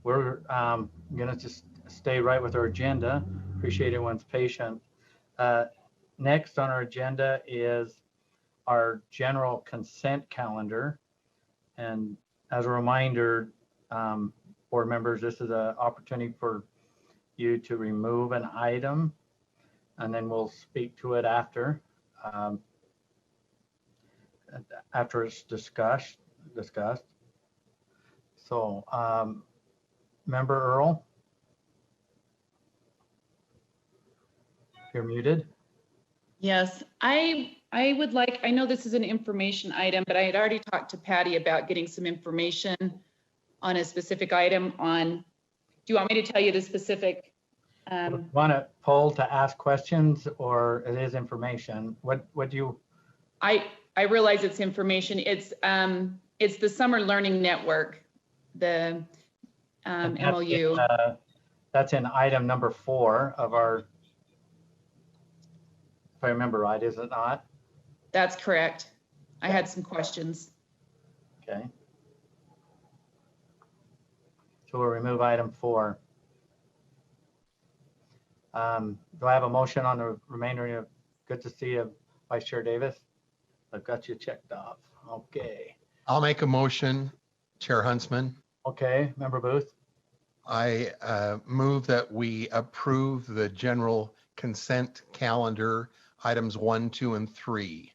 We're gonna just stay right with our agenda. Appreciate everyone's patience. Next on our agenda is our general consent calendar. And as a reminder, board members, this is an opportunity for you to remove an item, and then we'll speak to it after it's discussed. So, Member Earl, you're muted. Yes, I would like, I know this is an information item, but I had already talked to Patty about getting some information on a specific item on, do you want me to tell you the specific? Want to poll to ask questions, or it is information? What do you? I realize it's information. It's the Summer Learning Network, the MOU. That's in item number 4 of our, if I remember right, is it not? That's correct. I had some questions. Okay. So we'll remove item 4. Do I have a motion on the remainder of, good to see you, Vice Chair Davis? I've got you checked off. Okay. I'll make a motion, Chair Huntsman. Okay, Member Booth. I move that we approve the general consent calendar, items 1, 2, and 3.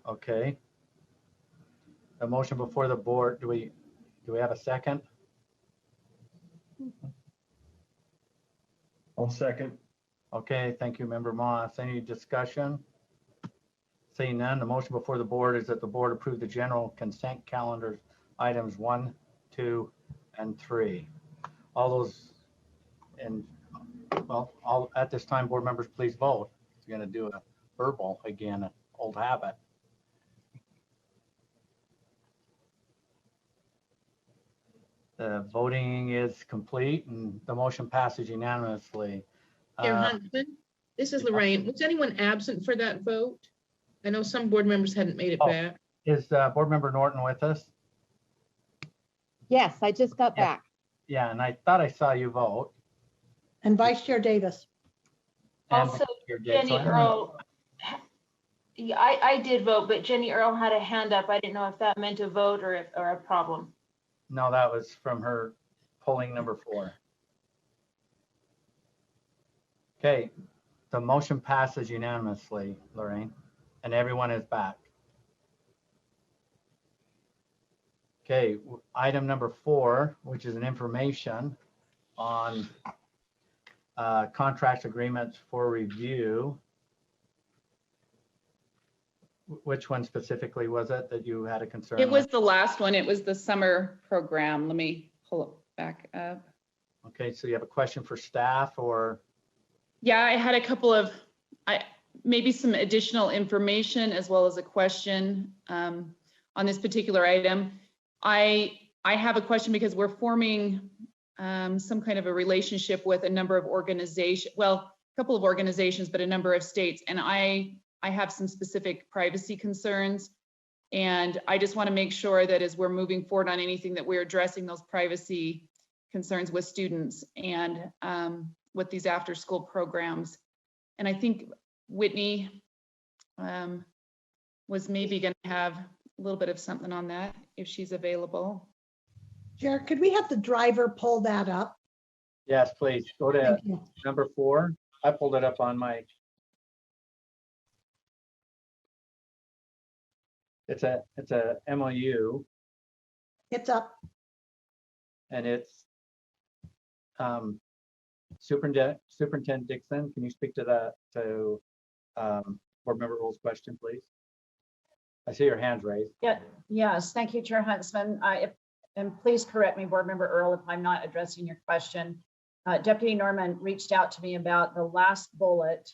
Okay. A motion before the board. Do we have a second? I'll second. Okay, thank you, Member Moss. Any discussion? Seeing none, the motion before the board is that the board approve the general consent calendar items 1, 2, and 3. All those, and well, all at this time, board members, please vote. We're going to do a verbal again, an old habit. The voting is complete and the motion passes unanimously. Chair Huntsman, this is Lorraine. Was anyone absent for that vote? I know some board members hadn't made it back. Is board member Norton with us? Yes, I just got back. Yeah, and I thought I saw you vote. And Vice Chair Davis. And Also, Chair Jenny Davis. Earl, yeah, I did vote, but Jenny Earl had a hand up. I didn't know if that meant a vote or a problem. No, that was from her polling number 4. Okay, the motion passes unanimously, Lorraine, and everyone is back. Okay, item number 4, which is an information on contract agreements for review. Which one specifically was it that you had a concern It was with? the last one. It was the summer program. Let me pull it back up. Okay, so you have a question for staff or? Yeah, I had a couple of, maybe some additional information as well as a question on this particular item. I have a question because we're forming some kind of a relationship with a number of organizations, well, a couple of organizations, but a number of states. And I have some specific privacy concerns. And I just want to make sure that as we're moving forward on anything that we're addressing those privacy concerns with students and with these after school programs. And I think Whitney was maybe going to have a little bit of something on that if she's available. Chair, could we have the driver pull that up? Yes, please, go to Thank you. number 4. I pulled it up on my. It's a MOU It's up. and it's Superintendent Dixon. Can you speak to that, to board member Earl's question, please? I see your hands raised. Yeah, yes, thank you, Chair Huntsman. And please correct me, Board Member Earl, if I'm not addressing your question. Deputy Norman reached out to me about the last bullet.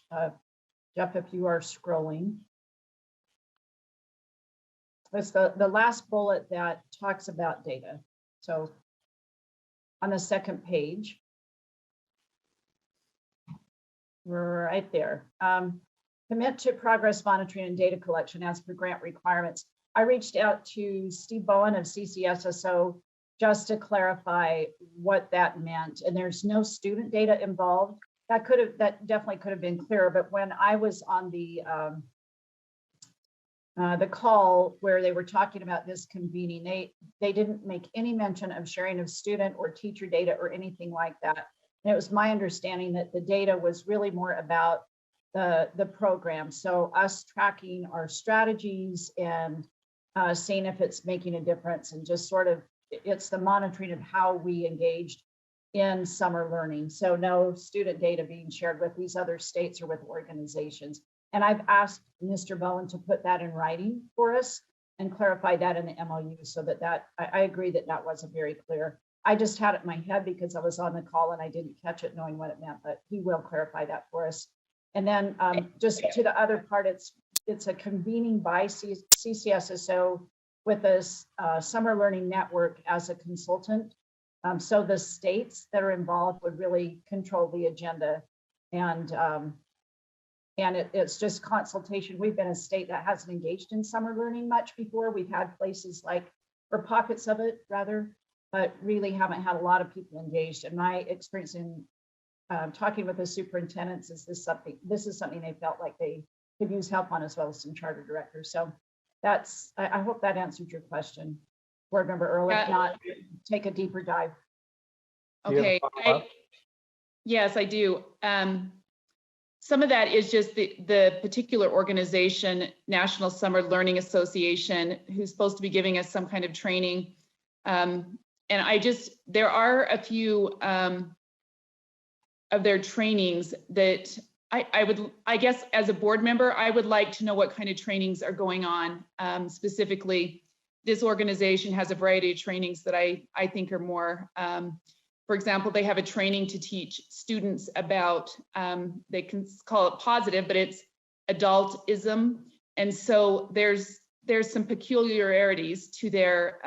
Jeff, if you are scrolling. It's the last bullet that talks about data. So on the second page, right there. Commit to progress monitoring and data collection as per grant requirements. I reached out to Steve Bowen of CCSSO just to clarify what that meant. And there's no student data involved. That definitely could have been clearer. But when I was on the call where they were talking about this convening, they didn't make any mention of sharing of student or teacher data or anything like that. And it was my understanding that the data was really more about the program. So us tracking our strategies and seeing if it's making a difference, and just sort of, it's the monitoring of how we engaged in summer learning. So no student data being shared with these other states or with organizations. And I've asked Mr. Bowen to put that in writing for us and clarify that in the MOU, so that I agree that that wasn't very clear. I just had it in my head because I was on the call and I didn't catch it knowing what it meant, but he will clarify that for us. And then just to the other part, it's a convening by CCSSO with this summer learning network as a consultant. So the states that are involved would really control the agenda, and it's just consultation. We've been a state that hasn't engaged in summer learning much before. We've had places like, or pockets of it rather, but really haven't had a lot of people engaged. And my experience in talking with the superintendents is this is something they felt like they could use help on, as well as some charter directors. So that's, I hope that answered your question, Board Member Earl. If not, take a deeper dive. Do you have a Okay. follow-up? Yes, I do. Some of that is just the particular organization, National Summer Learning Association, who's supposed to be giving us some kind of training. And there are a few of their trainings that I guess as a board member, I would like to know what kind of trainings are going on. Specifically, this organization has a variety of trainings that I think are more, for example, they have a training to teach students about, they can call it positive, but it's adultism. And so there's some peculiarities to their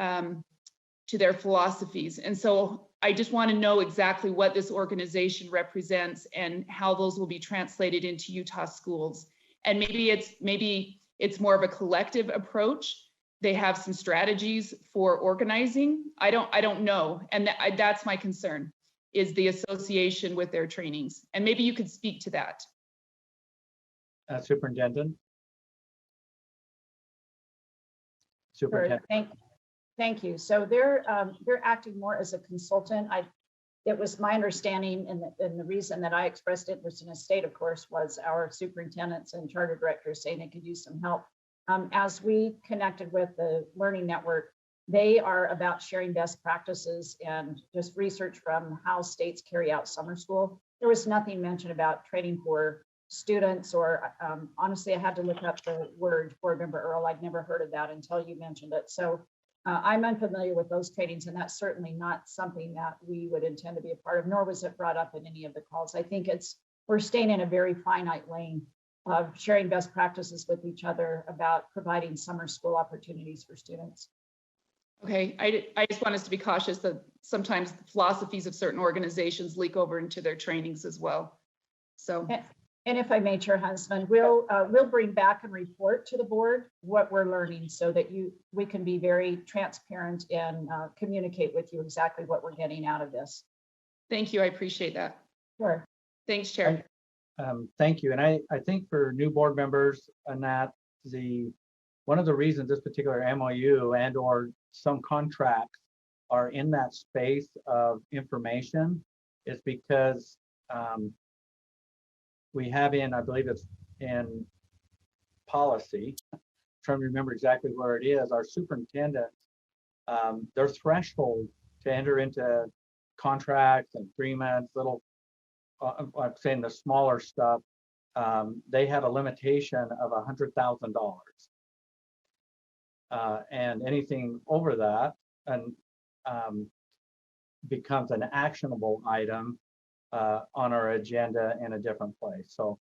philosophies. And so I just want to know exactly what this organization represents and how those will be translated into Utah schools. And maybe it's more of a collective approach. They have some strategies for organizing. I don't know. And that's my concern, is the association with their trainings. And maybe you could speak to that. Superintendent? Superintendent. Thank you. So they're acting more as a consultant. It was my understanding, and the reason that I expressed interest in a state, of course, was our superintendents and charter directors saying they could use some help. As we connected with the Learning Network, they are about sharing best practices and just research from how states carry out summer school. There was nothing mentioned about training for students, or honestly, I had to look up the word, Board Member Earl. I'd never heard of that until you mentioned it. So I'm unfamiliar with those trainings, and that's certainly not something that we would intend to be a part of, nor was it brought up in any of the calls. I think we're staying in a very finite lane of sharing best practices with each other about providing summer school opportunities for students. Okay, I just want us to be cautious that sometimes the philosophies of certain organizations leak over into their trainings as well. So. And if I may, Chair Huntsman, we'll bring back and report to the board what we're learning, so that we can be very transparent and communicate with you exactly what we're getting out of this. Thank you. I appreciate that. Sure. Thanks, Chair. Thank you. And I think for new board members, Annette, one of the reasons this particular MOU and or some contracts are in that space of information is because we have I believe it's in policy, I'm trying to remember exactly where it is, our superintendents, their threshold to enter into contracts and agreements, I'm saying the smaller stuff, they have a limitation of $100,000. And anything over that becomes an actionable item on our agenda in a different place. So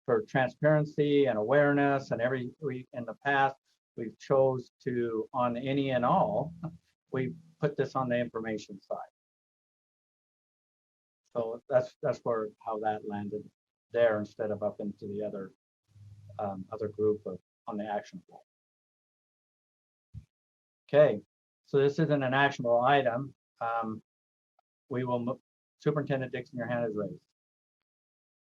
for transparency and awareness and in the past, we've chose to, on any and all, we put this on the information side. So that's how that landed there instead of up into the other group on the actionable. Okay, So this isn't an actionable item. We will, Superintendent Dixon, your hand is raised.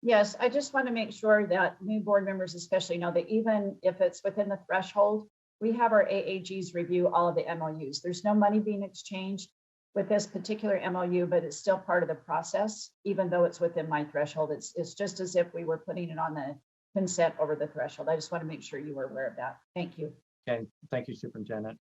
Yes, I just want to make sure that new board members especially know that even if it's within the threshold, we have our AAGs review all of the MOUs. There's no money being exchanged with this particular MOU, but it's still part of the process, even though it's within my threshold. It's just as if we were putting it on the consent over the threshold. I just want to make sure you were aware of that. Thank you. Okay, thank you, Superintendent.